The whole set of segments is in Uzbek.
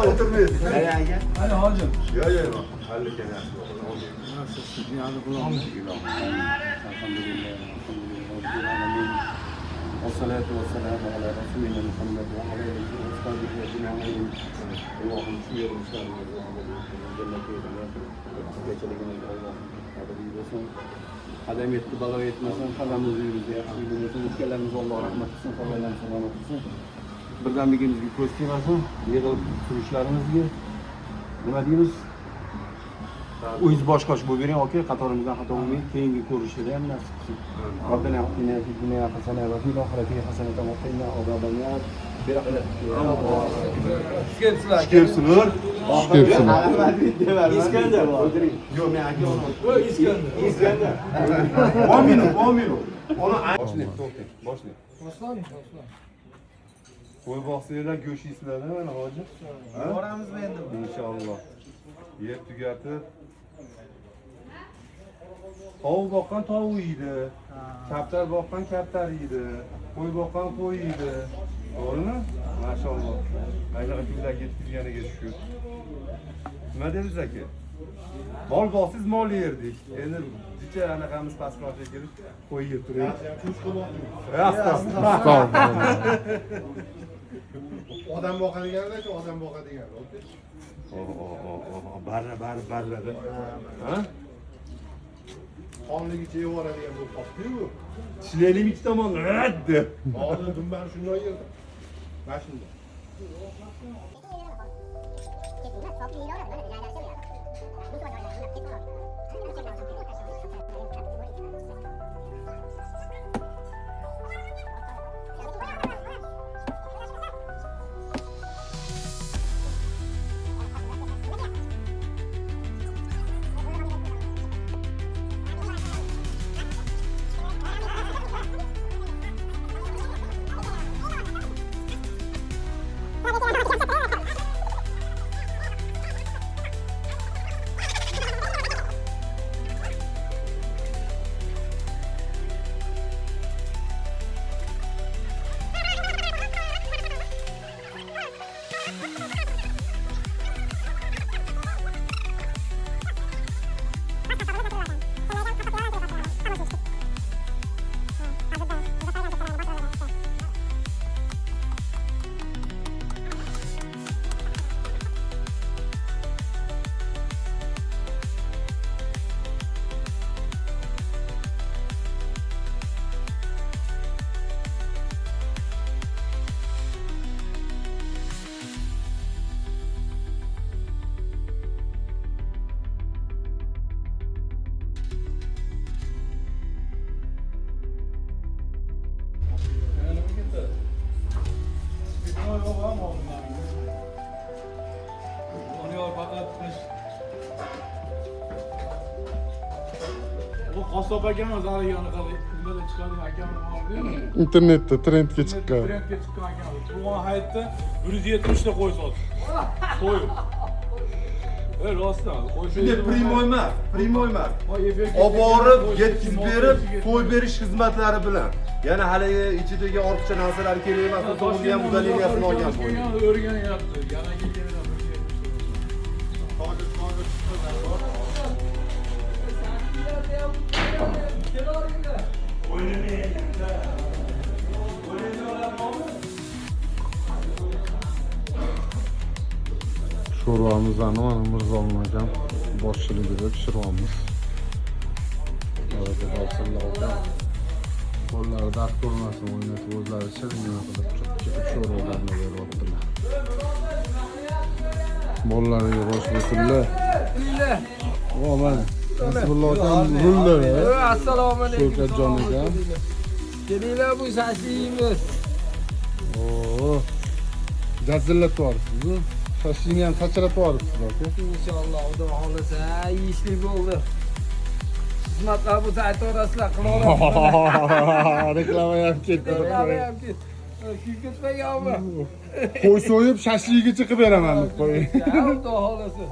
o'tirmaydi. Qayerga? Hadi hocam. Yo'q, yo'q. Hali kelar. والصلاة والسلام على رسولنا محمد وعلى آله وصحبه أجمعين. اللهم صل وسلم Qadam yetdi, balo yetmasin, qadamimiz yuribdi, yaxshilik bo'lsin, o'tganlarimiz Alloh rahmat qilsin, sog'aylarni salomat qilsin. Birdamligimizga ko'z tegmasin, yig'ilib turishlarimizga nima deymiz? O'zingiz boshqacha bo'lib bering, aka, qatorimizdan xato bo'lmang, keyingi ko'rishida ham nasib qilsin. Robbana atina fid dunya hasana va fil oxirati hasanatan va qina azoban nar. Kelsinlar. Iskandar. Yo'q, men aka olaman. Iskandar. 10 minut. Ona boshlaylik, to'xtang. Boshlaylik. Qo'y boqsanglar go'sht yeysizlar mana hozir. Boramizmi endi? Inshaalloh. Yeb tugatib. Tovuq boqqan tovuq yeydi. Kaptar boqqan kaptar yeydi. Qo'y boqqan qo'y yeydi. To'g'rimi? Mashaalloh. Qaynaqa kunlar yetkazganiga shukur. Nima dedingiz aka? Mol boqsiz mol yerdik. Endi jicha anaqamiz pasportga kirib qo'y yeb turaylik. Odam boqadiganlar-chi, odam boqadiganlar. Barra. Ha? Qonligicha yevoradigan bo'lib qopti-yu. Tishlaylik ikki tomon raddi. Hozir dumban shunday yerda. Mana shunda. Qassob akamiz hali anaqa unda chiqadigan akamiz bordi. İnternette trendga chiqqan. Trendga chiqqan akamiz. Turgan hayotda 170 ta qo'y sotdi. Qo'y. Rostdan, qo'y. Shunday primoy emas. Olib borib, yetkazib berib, to'y berish xizmatlari bilan. Yana hali ichidagi ortiqcha narsalar kerak emas, o'zimizga ham udaleniyasini olgan bo'ldi. O'rganyapti. Yana kelganlar. Sho'rvamizni mana Mirzolin akam boshchiligida pishiryapmiz. Baraka topsinlar aka. Qo'llari dard ko'rmasin, o'ynatib o'zlari shiringina qilib chiqib sho'rvalarni beryaptilar. Bolalariga bosh bo'lsinlar. O mana Nasrulloh akam rullar. Assalomu alaykum. Shavkatjon akam. Kelinglar bu shashlikimiz. Oo. Jazillatyapsiz yuboribsiz. Shashlikni ham sachratib yuboribsiz aka. Inshaalloh Xudo xolisa ishlik bo'ldi. Xizmatlar bu aytorasizlar qilaveramiz. Reklama ham ketdi. Ketmaganmi? Qo'y so'yib shashligicha qilib beraman deb qo'y. Xudo xolisa.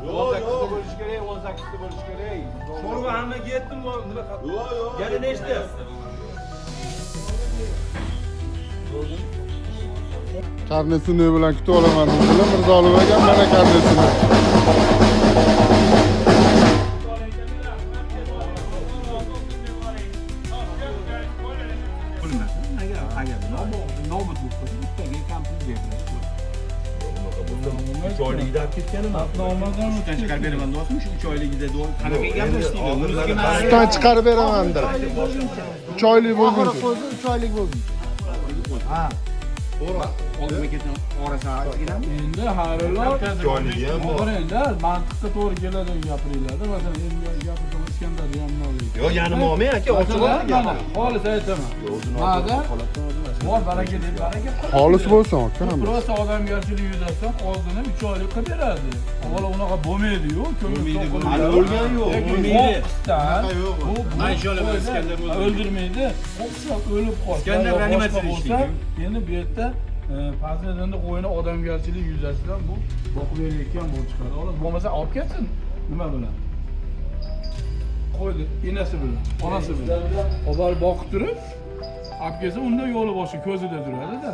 Yo'q, bo'lish kerak, 18 ta bo'lish kerak. Sho'rva hammaga yetdimi? Nima qilib? Yo'q. Yana nechta? Karnesini bilan kutib olaman dedilar. Mirzolim aka mana karnesini. Üç oyligida olib ketganimi? Qatnomadan chiqarib beraman deyapsizmi? Shu 3 oyligida qanaqa gaplashdik? Sutdan chiqarib beramandir. 3 oylik bo'lguncha. 3 oylik bo'lsin. Ha. Oldima ketgan orasini aytganmi? Endi harilar Joyliga ham bor. endi mantiqqa to'g'ri keladigan gapiringlarda, masalan, endi gapirgan Iskandarni ham nolib. Yo, yanim olmay aka, ochiq Mana xolis aytaman. Ma'da bor baraka deb baraka. Xolis bo'lsin aka. Prosta odamgarchilik yuzasidan oldini 3 oylik qilib beradi. Avvalo unaqa bo'lmaydi-yu, ko'ngil Hali o'lgani yo'q. Bo'lmaydi. Bu Mayshola bilan Iskandar o'ldirmaydi. O'xshab o'lib qolsa. Iskandar reanimatsiya ishlaydi. Endi bu yerda farzandni qo'yini odamgarchilik yuzasidan bu boqib berayotgan bo'lib chiqadi. Bo'lmasa olib ketsin. Nima bilan? Qo'ydi, enasi bilan, onasi bilan. Avval boqib turib, olib kelsa unda yo'li boshi ko'zida turadi-da.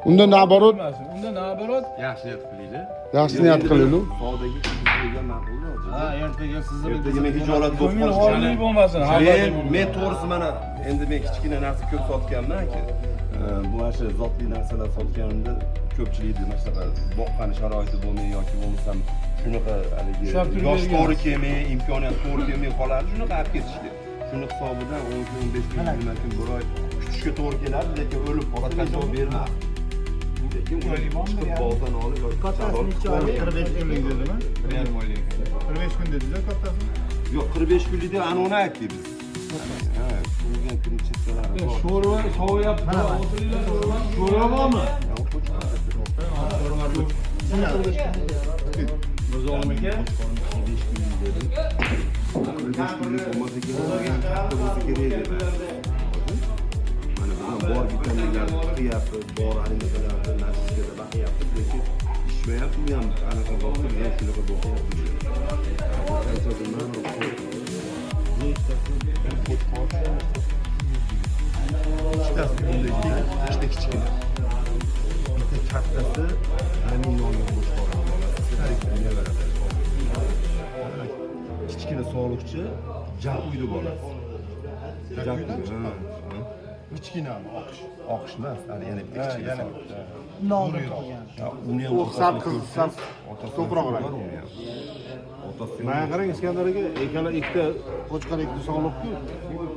Unda naborot, Unda naborot Yaxshi niyat qilaylik. yaxshi niyat qilaylik. Sodagi qilgan ma'qul-da. Ha, ertaga sizni Ertaga men hijolat bo'lib ko'ngil xoli bo'lmasin. Men to'g'risi mana endi men kichkina narsa ko'p sotganman aka. Bu mana shu zotli narsalar sotganimda ko'pchilikni mana shunaqa boqqani sharoiti bo'lmay yoki bo'lmasam shunaqa haligi yosh to'g'ri kelmay, imkoniyat to'g'ri kelmay qoladi, shunaqa olib ketishdi. Shuni hisobidan 10 kun, 15 kun, 20 kun, bir oy kutishga to'g'ri keladi, lekin o'lib qoladi, javob bermadi. Lekin chiqib bozdan olib yoki kattasini 2 oylik 45 kunlik dedimi? 1,5 oylik. 45 kun dedingiz kattasini? Yo'q, 45 kunlik deb ana uni aytdik biz. Ha, turgan kun chekkalari bor. Sho'rva sovyapti. Sho'rva bormi? Mirzolim aka 5 kunlik dedim. 5 kunlik bo'lmasa kerak edi. Mana bizdan bor vitaminlar chiqyapti, bor animatsiyalarda natijada baqyapti, lekin ishmayapti, u ham anaqa vaqtda men shunaqa bo'lyapti. Ikkitasi bunday, ikkita kichkina. Bitta kattasi mening nomimga qo'shib qo'yilgan. Kichkina sog'liqchi Jaquydi bolasi. Jaquydi. Kichkinami, oqish. Oqish emas, hali yana bitta kichkina sog'liqchi. Nomi Uni ham O'xsab qizsam ko'proq uradi. Mana qarang Iskandar aka, ikkita qo'chqor ikkita sog'liqku.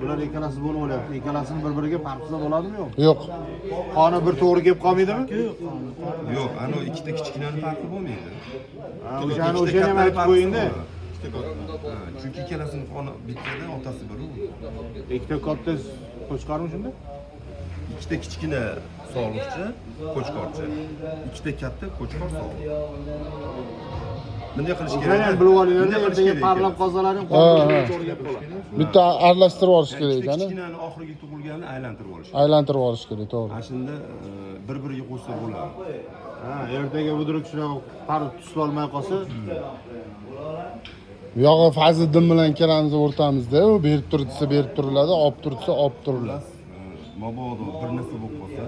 Bular ikkalasi bo'lib olyapti. Ikkalasini bir-biriga farqlab bo'ladimi yo'q? Yo'q. Qoni bir to'g'ri kelib qolmaydimi? Yo'q, ana ikkita kichkinani farqi bo'lmaydi. O'shani ham aytib qo'ying-da. Chunki ikkalasini qoni bittada, otasi bir u. Ikkita katta qo'chqormi shunda? Ikkita kichkina sog'liqchi, qo'chqorchi. Ikkita katta qo'chqor sog'liq. Bunday qilish kerak. O'shani bilib olinglar, ertaga parlab qolsalaring Bitta aralashtirib olish kerak ekan. Kichkinani oxirgi tug'ilganini aylantirib olish. Aylantirib olish kerak, to'g'ri. Ana shunda bir-biriga qo'shsa bo'ladi. Ha, ertaga budruk shunaqa parib tuslolmay qolsa, Bu yog'i Fazliddin bilan ikkalamiz o'rtamizda, u berib tur desa berib turiladi, olib tur desa olib turiladi. Mabodo bir narsa bo'lib qolsa,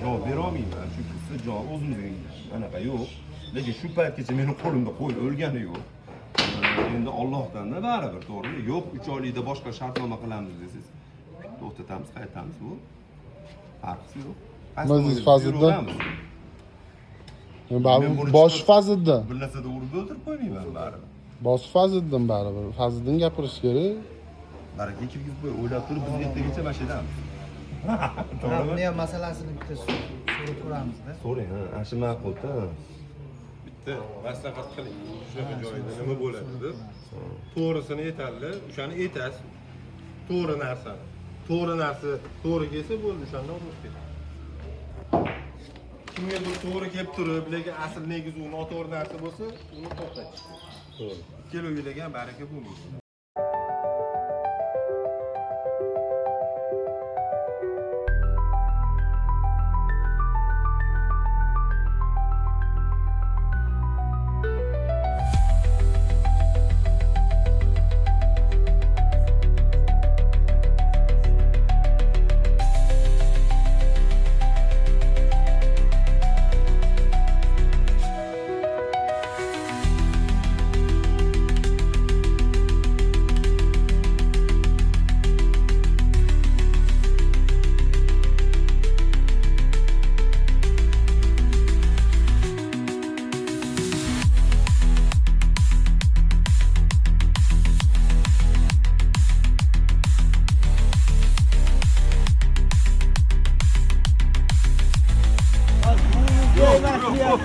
javob bera olmayman. Chunki siz javob o'zimizga anaqa yo'q. Lekin shu paytgacha meni qo'limda qo'y o'lgani yo'q. Endi Allohdan-da baribir, to'g'rimi? Yo'q, 3 oylikda boshqa shartnoma qilamiz desangiz, to'xtatamiz, qaytamiz bu. Farqi yo'q. Aziz Fazliddin. Bosh Fazliddin. Bir narsada urib o'ldirib qo'ymayman baribir. Bosh Fazliddin baribir. Fazliddin gapirish kerak. Baraka kirgizib qo'y, o'ylab turib biz ertagacha mana shu yerdamiz. To'g'rimi? Buni ham masalasini bitta so'rab ko'ramizda. So'rang, ha, shu ma'qul-da. Bitta maslahat qiling. Shunaqa joyda nima bo'ladi deb. To'g'risini aytadi, o'shani aytasiz. To'g'ri narsani. To'g'ri narsa to'g'ri kelsa bo'ldi, o'shanda olib ketadi. Kimgadir to'g'ri kelib turib, lekin asl negizi u noto'g'ri narsa bo'lsa, uni to'xtatish. To'g'ri. Ikkala o'ylagan baraka bo'lmaydi. Yo,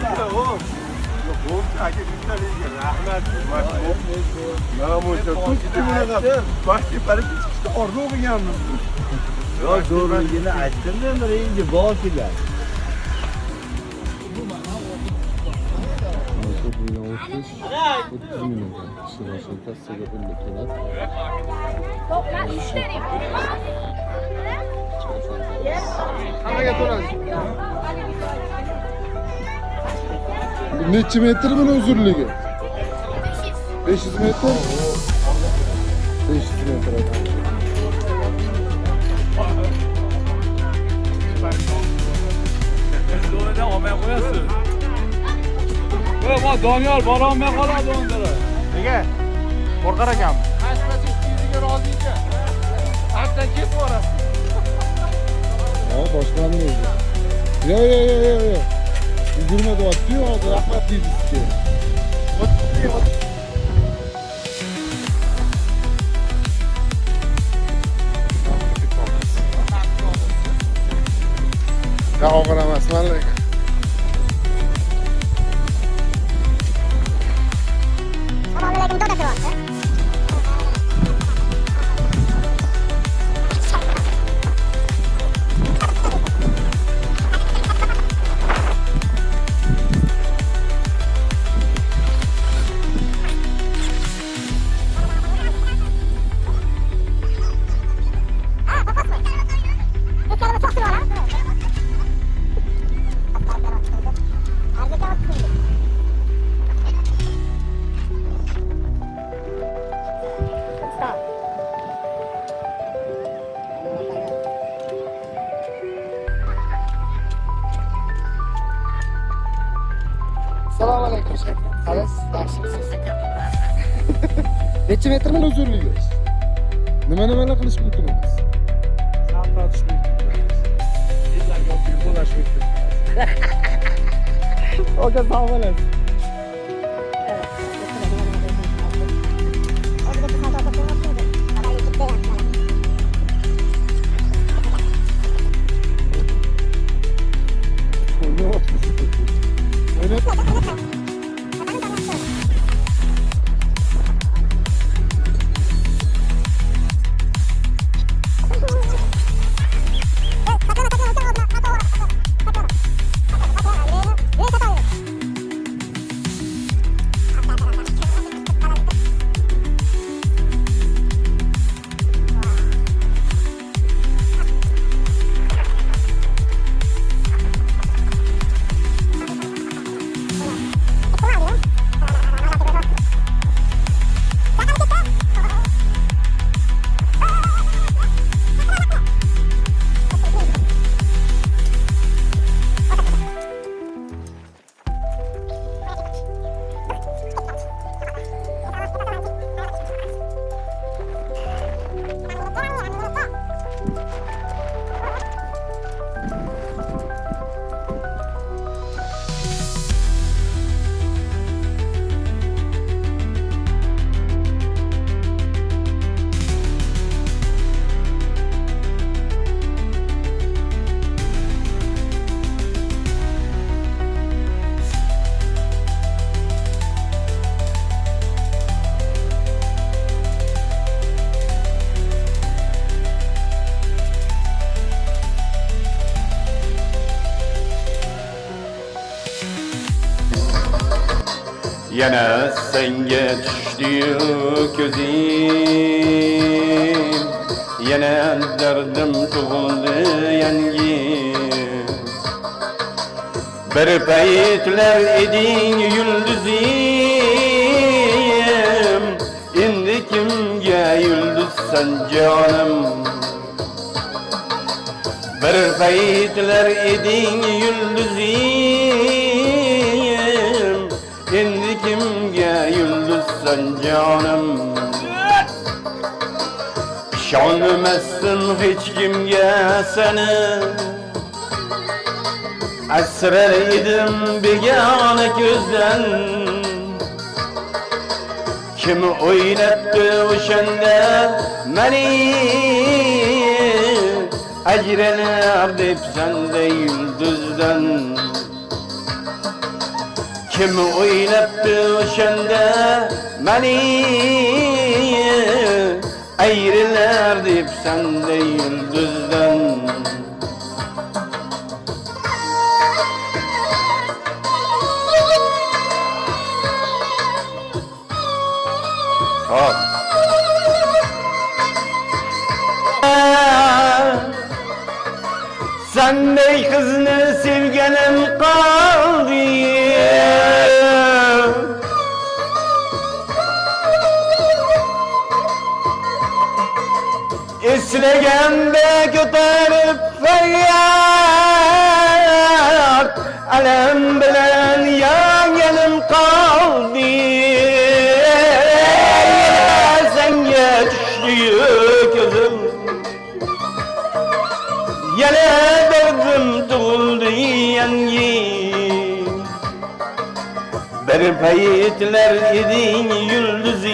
doğruligini aytdim-da, endi boshiga. Toplam 3 lira. Neçe metr mi uzunluğu? 500 metre. 500 metre. Doğrudan olmaya koyasın. Bak Daniel bana olmaya kaladı onlara. Nega? Qo'rqar ekanmi? Haspasi 200 ga rozi ekan. Haftan ketib borasiz. Ha, boshqani o'zi. Yo. Yugurma deyapti-yu, hozir rahmat deydi sizga. Ya og'ir emasman lekin. Assalomu alaykum dadasi. Assalomu alaykum. Qalas, yaxshimisiz? Necha metrmi uzunligi? Nima qilish mumkin emas? Saltotish mumkin. Izlarga o'tib bo'lash mumkin. Oga sog' bo'lasiz. Yana senga tushdi ko'zim, yana dardim tug'ildi yangi. Bir paytlar eding yulduzim, endi kimga yulduzsan jonim? Bir paytlar eding yulduzim, endi kimga yulduzsan jonim? Ishonmasdim hech kimga seni, asrar edim begona ko'zdan. Kim o'ynatdi o'shanda meni, ajralar deb sanda yulduzdan. Kim o'ylabdi o'shanda meni ayrilar deb senday yulduzdan. Hop. Senday kızını sevgenim kaldı. Eslegende götürüp feryat, alem bilen yangenim kaldı. Senge düştü gözüm, yine derdim tutuldu yangi. Bir payetler idin yıldızım,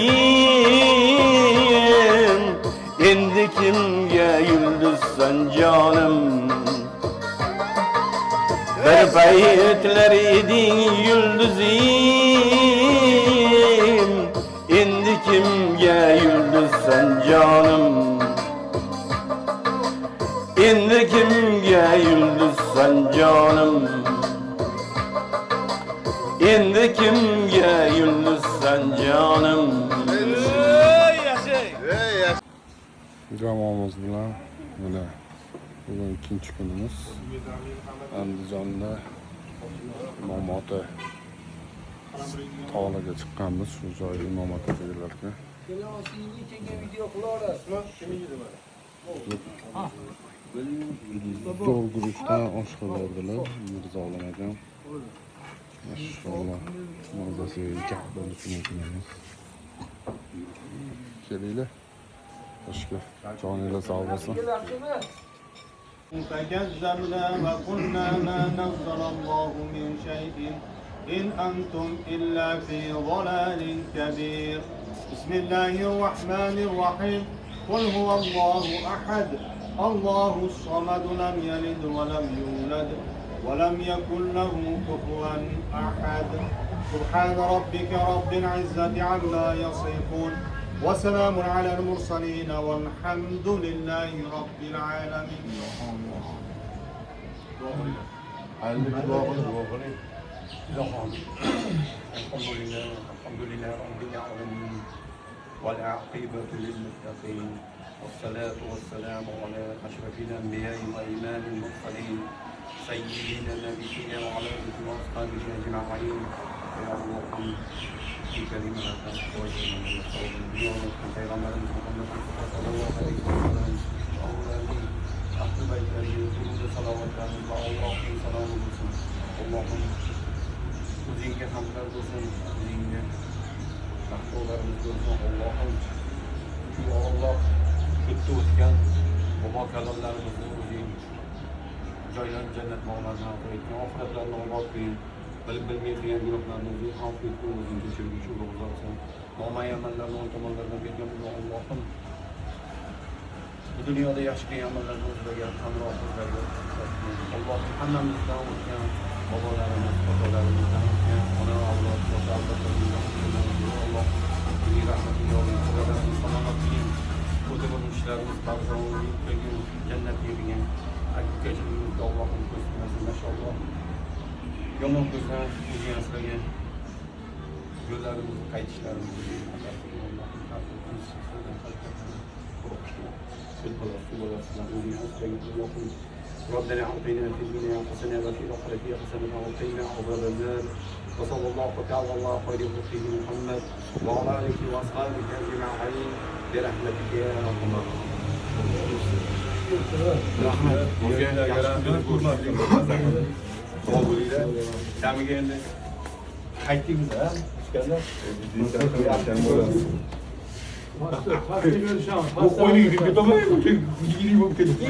endi kimge yulduzsan canım. Bir payetler idin yıldızım, endi kimge yulduzsan canım. Endi kimge yulduzsan canım. Endi kimge yulduzsan canım. Jamoamiz bilan mana bugun ikkinchi kunimiz. Andijonda Imom Ota tog'larga chiqqanmiz. Shu joy Imom Ota joylarga. Zo'r guruchdan oshqolardilar. Mirzolim akam. Maşallah. Mazasiga ikki bo'lishini aytamiz. Kelinglar. Hoşça canıyla sağ olasın. فكذبنا وقلنا ما نزل الله من شيء إن أنتم إلا في ضلال كبير. بسم الله الرحمن الرحيم. قل هو الله أحد الله الصمد لم يلد ولم يولد ولم يكن له كفوا أحد. سبحان ربك رب العزة عما يصفون وسلام على المرسلين والحمد لله رب العالمين. الحمد لله رب العالمين والعاقبة للمتقين والصلاة والسلام على أشرف الأنبياء وإمام المرسلين سيدنا نبينا وعلى آله وأصحابه أجمعين. يا الله في كلمة Peygamberimiz Muhammed sallallahu aleyhi ve sellem Allah'ın aklı beyleri yürüdüğünde salavatlarını ve Allah'ın selamı olsun. Allah'ın O'zingga hamdlar bo'lsin, O'zingga maqtovlarimiz bo'lsin. Allohim shu Alloh shu o'tgan bobo kalomlarimizni O'zing joylarini jannat bog'laridan qo'ygan, oxiratlarini obod qilgin. Bilib bilmay qilgan gunohlarni O'zing afv etgin, O'zing kechirguvchi ulug'zotsan. Noma'ya amallarni o'ng tomonlardan bergan Allohim bu dunyoda yaxshi qilgan amallarni o'zlariga hamroh qilib Allohim hammamizdan o'tgan bobolarimiz, otalarimizdan o'tgan ona avlod, ota avlodlarimizdan Alloh uning rahmatiga olib, quvvatlarimiz salomat qilgin. O'tib o'tishlarimiz barzonlik qilgin, jannat bergin. Akkachiligimizga Allohim ko'z qilmasin, maşalloh. Yomon ko'zdan o'zing asragan. Yo'llarimizni qaytishlarimizni ربنا اعطنا في الدنيا حسنه وفي الاخره حسنه وقنا عذاب النار وصلى الله تعالى على خير خلقه محمد وعلى اله واصحابه اجمعين برحمتك يا ارحم الراحمين. Qaytdingiz ha? Bu qo'yning yigitga to'g'ri, yigit bo'lib ketdi.